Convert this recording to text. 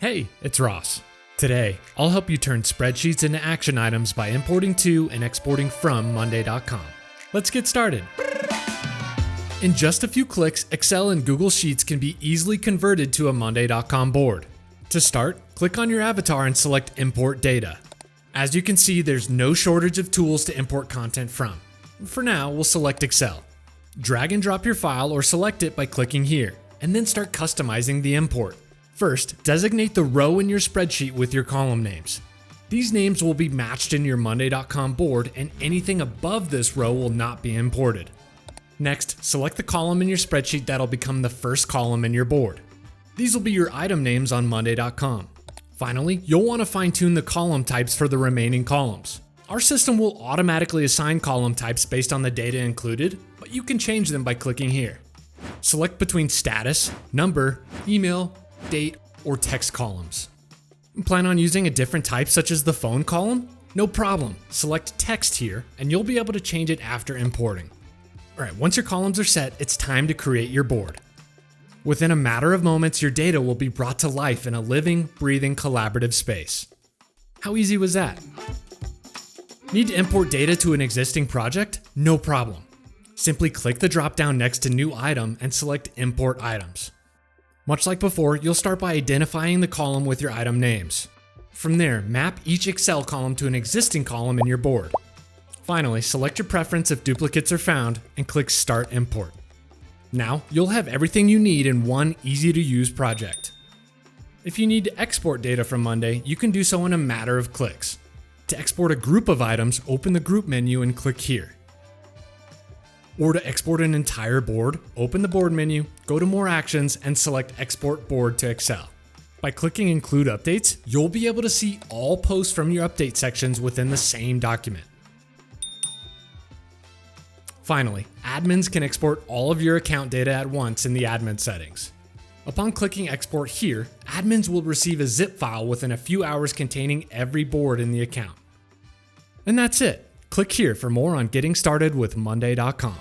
Hey, it's Ross. Today, I'll help you turn spreadsheets into action items by importing to and exporting from monday.com. Let's get started. In just a few clicks, Excel and Google Sheets can be easily converted to a monday.com board. To start, click on your avatar and select Import Data. As you can see, there's no shortage of tools to import content from. For now, we'll select Excel. Drag and drop your file or select it by clicking here, and then start customizing the import. First, designate the row in your spreadsheet with your column names. These names will be matched in your monday.com board, and anything above this row will not be imported. Next, select the column in your spreadsheet that'll become the first column in your board. These will be your item names on monday.com. Finally, you'll want to fine-tune the column types for the remaining columns. Our system will automatically assign column types based on the data included, but you can change them by clicking here. Select between status, number, email, date, or text columns. Plan on using a different type such as the phone column? No problem. Select text here and you'll be able to change it after importing. Alright, once your columns are set, it's time to create your board. Within a matter of moments, your data will be brought to life in a living, breathing, collaborative space. How easy was that? Need to import data to an existing project? No problem. Simply click the drop-down next to New Item and select Import Items. Much like before, you'll start by identifying the column with your item names. From there, map each Excel column to an existing column in your board. Finally, select your preference if duplicates are found and click Start Import. Now, you'll have everything you need in one easy-to-use project. If you need to export data from Monday, you can do so in a matter of clicks. To export a group of items, open the Group menu and click here. Or to export an entire board, open the Board menu, go to More Actions, and select Export Board to Excel. By clicking Include Updates, you'll be able to see all posts from your update sections within the same document. Finally, admins can export all of your account data at once in the admin settings. Upon clicking Export here, admins will receive a zip file within a few hours containing every board in the account. And that's it. Click here for more on getting started with monday.com.